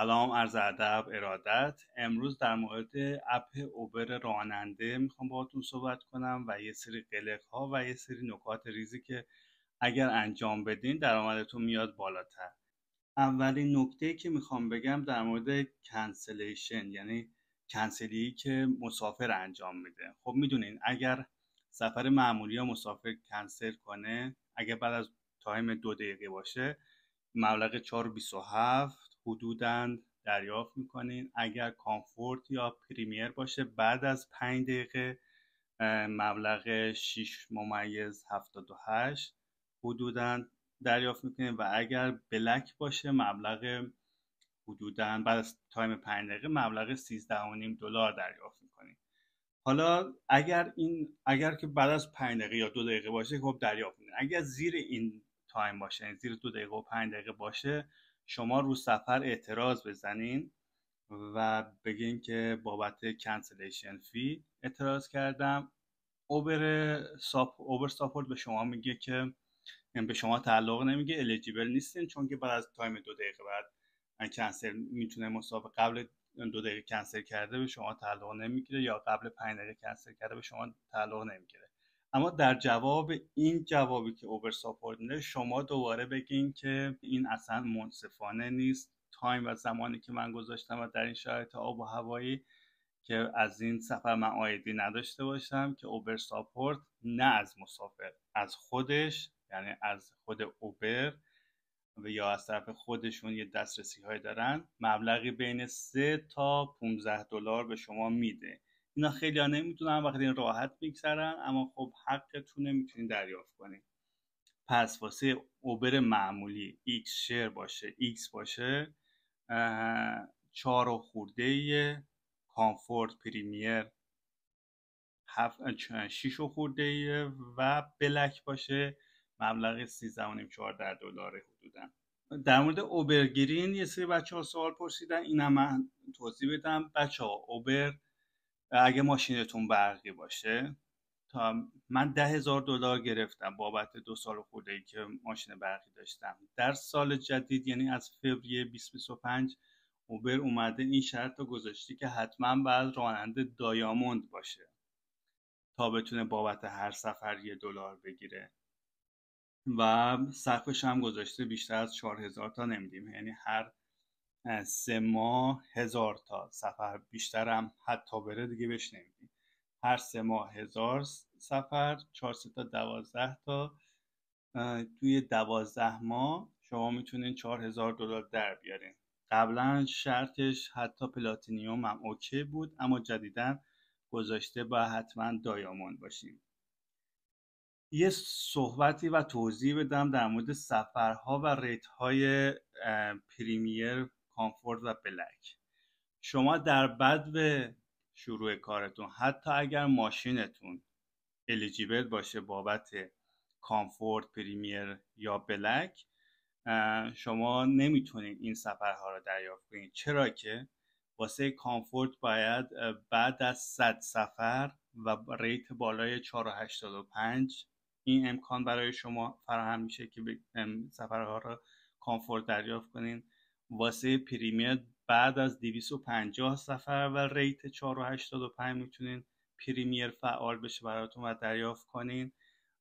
سلام، عرض ادب، ارادت. امروز در مورد اپ اوبر راننده میخوام باهاتون صحبت کنم و یه سری قلق ها و یه سری نکات ریزی که اگر انجام بدین درآمدتون میاد بالاتر. اولین نکته که میخوام بگم در مورد کنسلیشن، یعنی کنسلی که مسافر انجام میده. خب میدونین اگر سفر معمولی یا مسافر کنسل کنه، اگر بعد از تایم 2 دقیقه باشه مبلغ 4.27 حدوداً دریافت میکنین. اگر کامفورت یا پریمیر باشه بعد از 5 دقیقه مبلغ 6.78 حدوداً دریافت میکنین و اگر بلک باشه مبلغ حدوداً بعد از تایم 5 دقیقه مبلغ 13.5 دلار دریافت میکنین. حالا اگر که بعد از 5 دقیقه یا 2 دقیقه باشه خب دریافت میکنین. اگر زیر این تایم باشه، یعنی زیر 2 دقیقه و 5 دقیقه باشه، شما رو سفر اعتراض بزنین و بگین که بابت کنسلیشن فی اعتراض کردم. اوبر ساپورت به شما میگه که به شما تعلق نمیگه، الیجیبل نیستین، چون که بعد از تایم 2 دقیقه بعد کنسل میتونه مسافر قبل 2 دقیقه کنسل کرده به شما تعلق نمیگیره یا قبل 5 دقیقه کنسل کرده به شما تعلق نمیگیره. اما در جواب این جوابی که اوبر ساپورت میده شما دوباره بگین که این اصلا منصفانه نیست. تایم و زمانی که من گذاشتم و در این شرایط آب و هوایی که از این سفر من عایدی نداشته باشم، که اوبر ساپورت نه از مسافر، از خودش، یعنی از خود اوبر و یا از طرف خودشون یه دسترسی های دارن، مبلغی بین 3 تا 15 دلار به شما میده. اینا خیلی ها نمیتونن وقتی این راحت میگذرن، اما خب حقتونه، میتونین دریافت کنین. پس واسه اوبر معمولی X شیر باشه X باشه 4 و خورده، کامفورت پریمیر 6 و خورده و بلک باشه مبلغ 13.5-14 دلار حدودا. در مورد اوبر گرین یه سری بچه ها سوال پرسیدن، اینم من توضیح بدم. بچه ها اوبر اگه ماشینتون برقی باشه، تا من 10,000 دلار گرفتم بابت 2 سال خورده ای که ماشین برقی داشتم. در سال جدید یعنی از فوریه 2025 اوبر اومده این شرط رو گذاشته که حتما باید راننده دایاموند باشه تا بتونه بابت هر سفر $1 بگیره و سقفش هم گذاشته بیشتر از 4,000 تا نمیدیم، یعنی هر 3 ماه 1,000 تا سفر، بیشتر هم حتی بره دیگه بهش نمیدیم. هر 3 ماه 1,000 سفر، 4 تا 12 تا، توی 12 ماه شما میتونین 4,000 دلار در بیارین. قبلا شرطش حتی پلاتینیوم هم اوکی بود، اما جدیدن گذاشته با حتما دایاموند باشیم. یه صحبتی و توضیح بدم در مورد سفرها و ریت های پریمیر، کامفورت و بلک. شما در بدو شروع کارتون حتی اگر ماشینتون الیجیبل باشه بابت کامفورت، پریمیر یا بلک، شما نمیتونید این سفرها رو دریافت کنید. چرا که واسه کامفورت باید بعد از 100 سفر و ریت بالای 4.85 این امکان برای شما فراهم میشه که سفرها رو کامفورت دریافت کنین. واسه پریمیر بعد از 250 سفر و ریت 4.85 میتونین پریمیر فعال بشه براتون و دریافت کنین.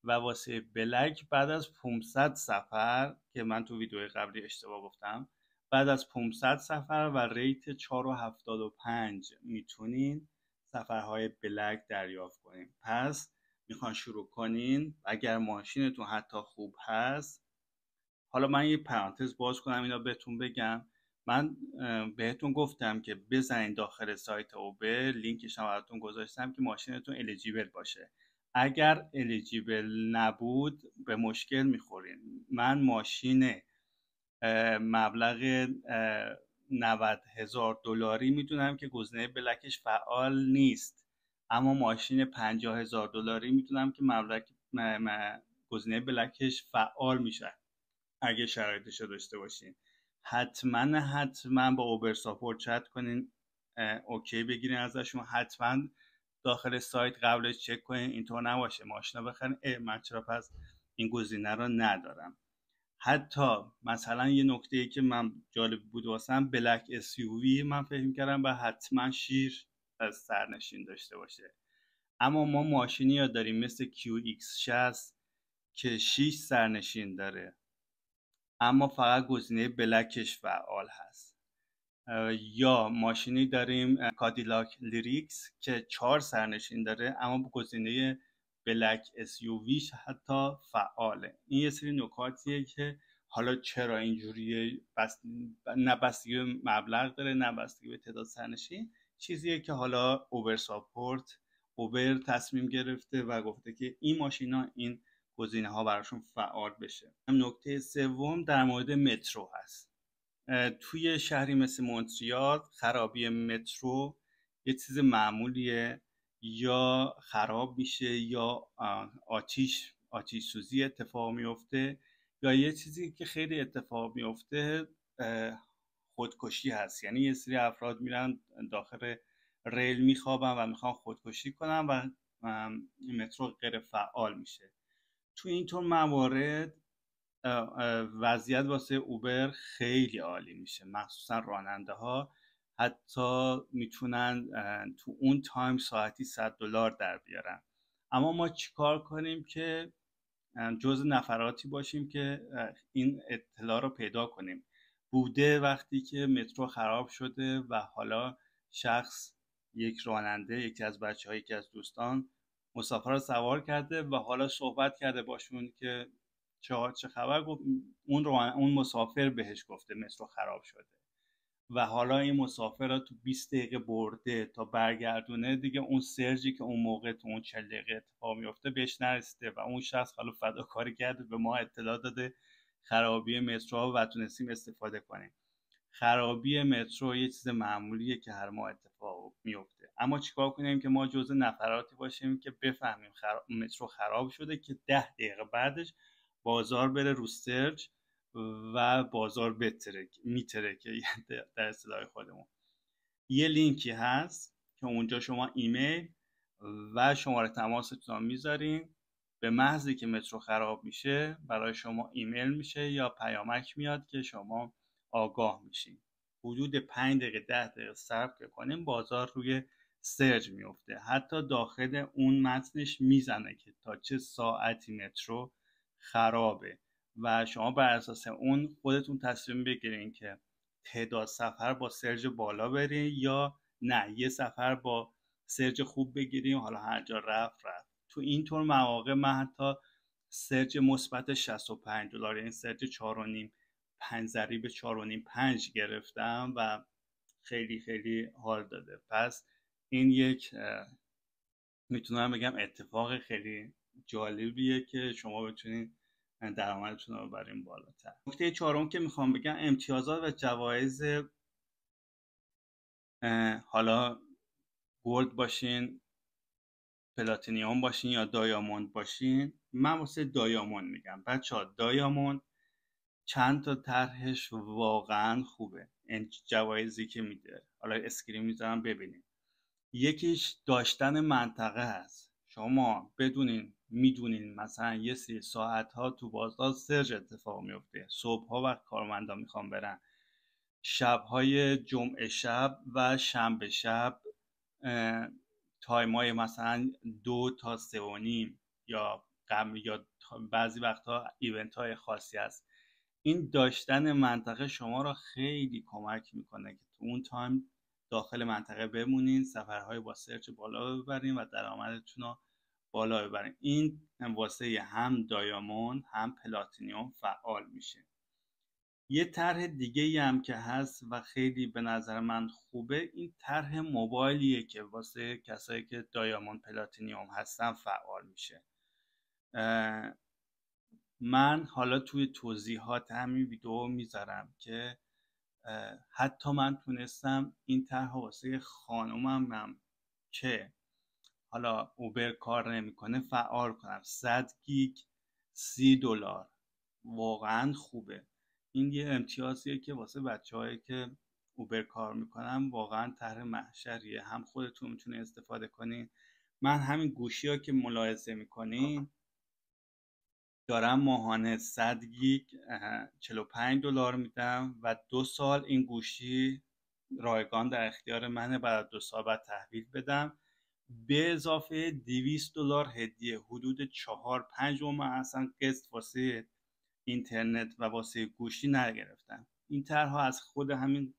و واسه بلک بعد از 500 سفر، که من تو ویدیو قبلی اشتباه گفتم، بعد از 500 سفر و ریت 4.75 میتونین سفرهای بلک دریافت کنین. پس میخوان شروع کنین، اگر ماشینتون حتی خوب هست. حالا من یه پرانتز باز کنم اینا بهتون بگم. من بهتون گفتم که بزنین داخل سایت اوبر، لینکش هم براتون گذاشتم که ماشینتون الیجیبل باشه. اگر الیجیبل نبود به مشکل میخورین. من ماشین مبلغ 90,000 دلاری میدونم که گزینه بلکش فعال نیست، اما ماشین 50,000 دلاری میدونم که گزینه بلکش فعال میشه اگه شرایطش رو داشته باشین. حتما با اوبر ساپورت چت کنین، اوکی بگیرین ازشون. حتما داخل سایت قبلش چک کنین، اینطور نباشه ماشینا بخرین من چرا پس این گزینه رو ندارم. حتی مثلا یه نکته ای که من جالب بود واسم، بلک SUV من فکر کردم و حتما شیر از سرنشین داشته باشه، اما ما ماشینی ها داریم مثل QX60 که 6 سرنشین داره، اما فقط گزینه بلکش فعال هست. یا ماشینی داریم کادیلاک لیریکس که 4 سرنشین داره، اما گزینه بلک SUVش حتی فعاله. این یه سری نکاتیه که حالا چرا اینجوریه، نه بستگی به مبلغ داره نه بستگی به تعداد سرنشین، چیزیه که حالا اوبر ساپورت، اوبر تصمیم گرفته و گفته که این ماشینا این گزینه ها براشون فعال بشه. نکته سوم در مورد مترو هست. توی شهری مثل مونتریال خرابی مترو یه چیز معمولیه، یا خراب میشه یا آتیش سوزی اتفاق میفته، یا یه چیزی که خیلی اتفاق میفته خودکشی هست. یعنی یه سری افراد میرن داخل ریل میخوابن و میخوان خودکشی کنن و مترو غیر فعال میشه. تو اینطور موارد وضعیت واسه اوبر خیلی عالی میشه، مخصوصا راننده ها حتی میتونن تو اون تایم ساعتی $100 در بیارن. اما ما چیکار کنیم که جز نفراتی باشیم که این اطلاع رو پیدا کنیم؟ بوده وقتی که مترو خراب شده و حالا شخص، یک راننده، یکی از بچه‌ها، یکی از دوستان مسافر رو سوار کرده و حالا صحبت کرده باشون که چه خبر، گفت اون مسافر بهش گفته مترو خراب شده و حالا این مسافر رو تو 20 دقیقه برده تا برگردونه، دیگه اون سرجی که اون موقع تو اون 40 دقیقه اتفاق میفته بهش نرسیده و اون شخص حالا فداکاری کرده به ما اطلاع داده خرابی مترو و تونستیم استفاده کنیم. خرابی مترو یه چیز معمولیه که هر ماه اتفاق میفته، اما چیکار کنیم که ما جزء نفراتی باشیم که بفهمیم مترو خراب شده که 10 دقیقه بعدش بازار بره رو سرچ و بازار میترکه در اصطلاح خودمون. یه لینکی هست که اونجا شما ایمیل و شماره تماستون رو میذارین، به محضی که مترو خراب میشه برای شما ایمیل میشه یا پیامک میاد که شما آگاه میشین. حدود 5 دقیقه 10 دقیقه صبر کنیم بازار روی سرچ میفته، حتی داخل اون متنش میزنه که تا چه ساعتی مترو خرابه و شما بر اساس اون خودتون تصمیم بگیرین که تعداد سفر با سرج بالا برین یا نه یه سفر با سرج خوب بگیریم، حالا هر جا رفت. تو اینطور مواقع من حتی سرج مثبت $65، یعنی سرج 4.5 5 ضریب 4.5 5 گرفتم و خیلی خیلی حال داده. پس این یک میتونم بگم اتفاق خیلی جالبیه که شما بتونید درآمدتون رو ببرین بالاتر. نکته چهارم که میخوام بگم امتیازات و جوایز، حالا گلد باشین، پلاتینیوم باشین یا دایاموند باشین. من واسه دایاموند میگم بچه‌ها، دایاموند چند تا طرحش واقعا خوبه، این جوایزی که میده، حالا اسکرین میذارم ببینید. یکیش داشتن منطقه هست، شما میدونین مثلا یه سری ساعت ها تو بازار سرج اتفاق میفته، صبح ها وقت کارمندا میخوان برن، شبهای جمعه شب و شنبه شب تایمای مثلا 2 تا 3:30 یا بعضی وقتها ایونت های خاصی هست. این داشتن منطقه شما را خیلی کمک میکنه که تو اون تایم داخل منطقه بمونین، سفرهای با سرچ بالا ببرین و درآمدتون رو بالا ببرین. این واسه هم دایاموند هم پلاتینیوم فعال میشه. یه طرح دیگه هم که هست و خیلی به نظر من خوبه، این طرح موبایلیه که واسه کسایی که دایاموند پلاتینیوم هستن فعال میشه. من حالا توی توضیحات همین ویدیو میذارم که حتی من تونستم این طرح واسه خانومم که حالا اوبر کار نمیکنه فعال کنم. 100 گیگ $30 واقعا خوبه. این یه امتیازیه که واسه بچه‌هایی که اوبر کار میکنن واقعا طرح محشریه، هم خودتون میتونه استفاده کنین. من همین گوشی ها که ملاحظه میکنین دارم ماهانه 100 گیگ $45 میدم و 2 سال این گوشی رایگان در اختیار منه. بعد 2 سال بعد تحویل بدم. به اضافه $200 هدیه. حدود 4-5 ماه اصلا قسط واسه اینترنت و واسه گوشی نگرفتم. این طرحها از خود همین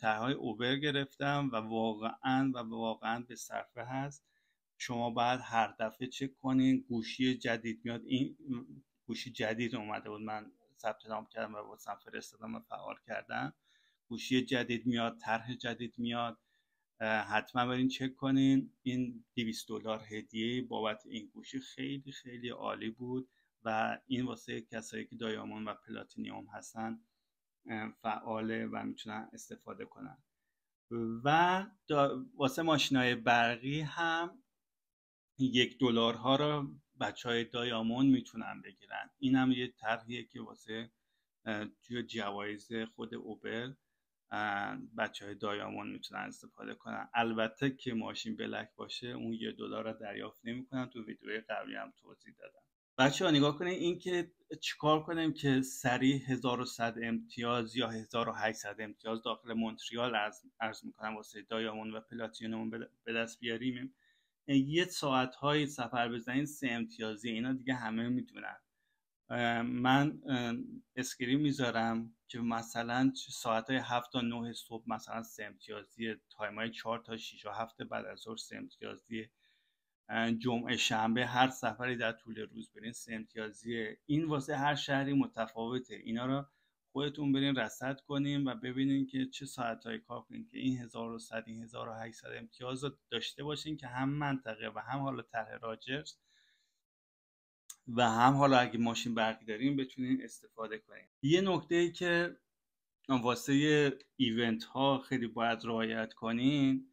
طرحهای اوبر گرفتم و واقعا به صرفه هست. شما باید هر دفعه چک کنین گوشی جدید میاد. این گوشی جدید اومده بود، من ثبت نام کردم و واسم فرستادم و فعال کردم. گوشی جدید میاد، طرح جدید میاد، حتما برین چک کنین. این $200 هدیه بابت این گوشی خیلی خیلی عالی بود و این واسه کسایی که دایاموند و پلاتینیوم هستن فعاله و میتونن استفاده کنن. و واسه ماشینای برقی هم $1 ها رو بچه های دایاموند میتونن بگیرن. این هم یه طرحیه که واسه توی جوایز خود اوبر بچه های دایاموند میتونن استفاده کنن. البته که ماشین بلک باشه اون $1 رو دریافت نمیکنن. تو ویدیوی قبلی هم توضیح دادم. بچه ها نگاه کنید این که چیکار کنیم که سریع 1100 امتیاز یا 1800 امتیاز داخل مونتریال عرض میکنم واسه دایاموند و پلاتینوم به دست بیاریم. یه ساعت های سفر بزنین 3 امتیازی، اینا دیگه همه میدونن. من اسکرین میذارم که مثلا ساعت های 7 تا 9 صبح مثلا 3 امتیازی، تایم های 4 تا 6 و 7 بعد از ظهر 3 امتیازی، جمعه شنبه هر سفری در طول روز برین 3 امتیازیه. این واسه هر شهری متفاوته. اینا رو خودتون برین رصد کنین و ببینین که چه ساعتایی کار کنین که این 1100 این 1800 امتیاز رو داشته باشین که هم منطقه و هم حالا طرح راجرز و هم حالا اگه ماشین برقی دارین بتونین استفاده کنین. یه نکته ای که واسه ایونت ها خیلی باید رعایت کنین،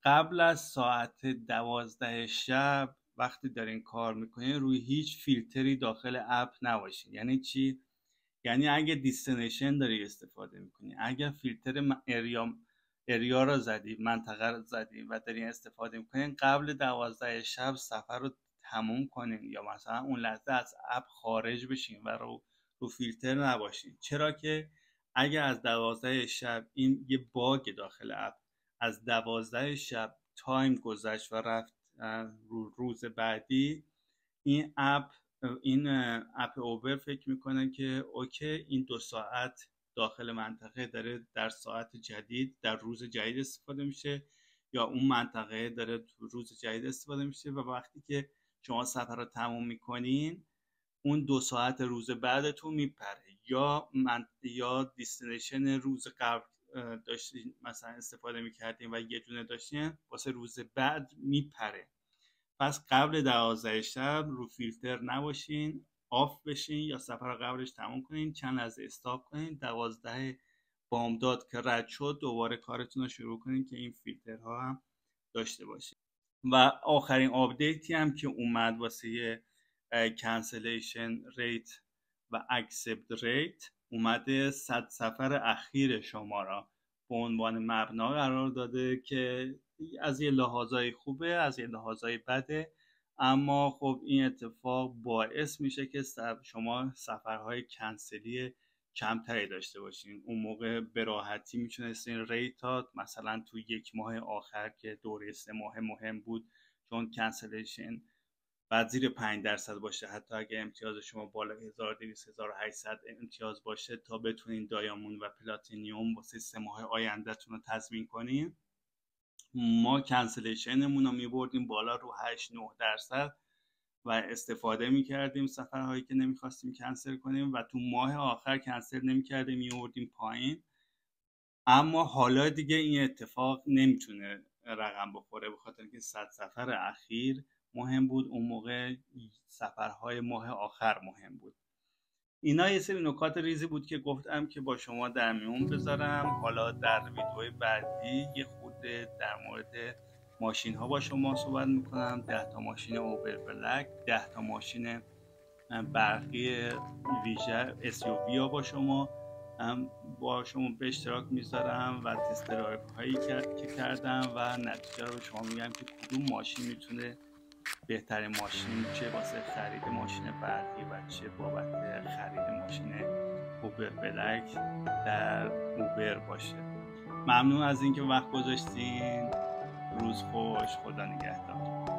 قبل از ساعت 12 شب وقتی دارین کار میکنین روی هیچ فیلتری داخل اپ نباشین. یعنی چی؟ یعنی اگه دیستنیشن داری استفاده میکنی، اگه فیلتر اریا رو زدی، منطقه رو زدی و دارین استفاده میکنین، قبل 12 شب سفر رو تموم کنین یا مثلا اون لحظه از اپ خارج بشین و رو فیلتر نباشین. چرا که اگه از 12 شب، این یه باگ داخل اپ، از 12 شب تایم گذشت و رفت روز بعدی، این اپ اوبر فکر میکنه که اوکی این 2 ساعت داخل منطقه داره در ساعت جدید در روز جدید استفاده میشه یا اون منطقه داره تو روز جدید استفاده میشه و وقتی که شما سفر رو تموم میکنین اون 2 ساعت روز بعدتون میپره یا دیستنیشن روز قبل داشتین مثلا استفاده میکردین و یه دونه داشتین واسه روز بعد میپره. پس قبل 12 شب رو فیلتر نباشین، آف بشین یا سفر قبلش تموم کنین، چند لحظه استاپ کنین، 12 بامداد که رد شد دوباره کارتون رو شروع کنین که این فیلترها هم داشته باشین. و آخرین آپدیتی هم که اومد واسه کانسلیشن ریت و اکسپت ریت اومده 100 سفر اخیر شما را به عنوان مبنا قرار داده که از یه لحاظای خوبه از یه لحاظای بده، اما خب این اتفاق باعث میشه که شما سفرهای کنسلی کمتری داشته باشین. اون موقع به راحتی میتونستین ریتات مثلا تو 1 ماه آخر که دوره 3 ماه مهم بود، چون کنسلیشن بعد زیر 5% باشه، حتی اگه امتیاز شما بالا 1200 1800 امتیاز باشه تا بتونین دایاموند و پلاتینیوم واسه 3 ماه آیندهتون رو تضمین کنین، ما کنسلیشنمون رو میبردیم بالا رو 8-9% و استفاده میکردیم سفرهایی که نمیخواستیم کنسل کنیم و تو ماه آخر کنسل نمیکردیم میوردیم پایین. اما حالا دیگه این اتفاق نمیتونه رقم بخوره به خاطر اینکه 100 سفر اخیر مهم بود، اون موقع سفرهای ماه آخر مهم بود. اینا یه سری نکات ریزی بود که گفتم که با شما در میون بذارم. حالا در ویدیوهای بعدی یه خود در مورد ماشین ها با شما صحبت میکنم. 10 تا ماشین اوبر بلک، 10 تا ماشین برقی ویژه SUV ها با شما به اشتراک میذارم و تست درایو هایی که کردم و نتیجه رو به شما میگم که کدوم ماشین میتونه بهترین ماشین چه واسه خرید ماشین برقی و چه بابت خرید ماشین اوبر بلک در اوبر باشه. ممنون از اینکه وقت گذاشتین. روز خوش، خدا نگهدار.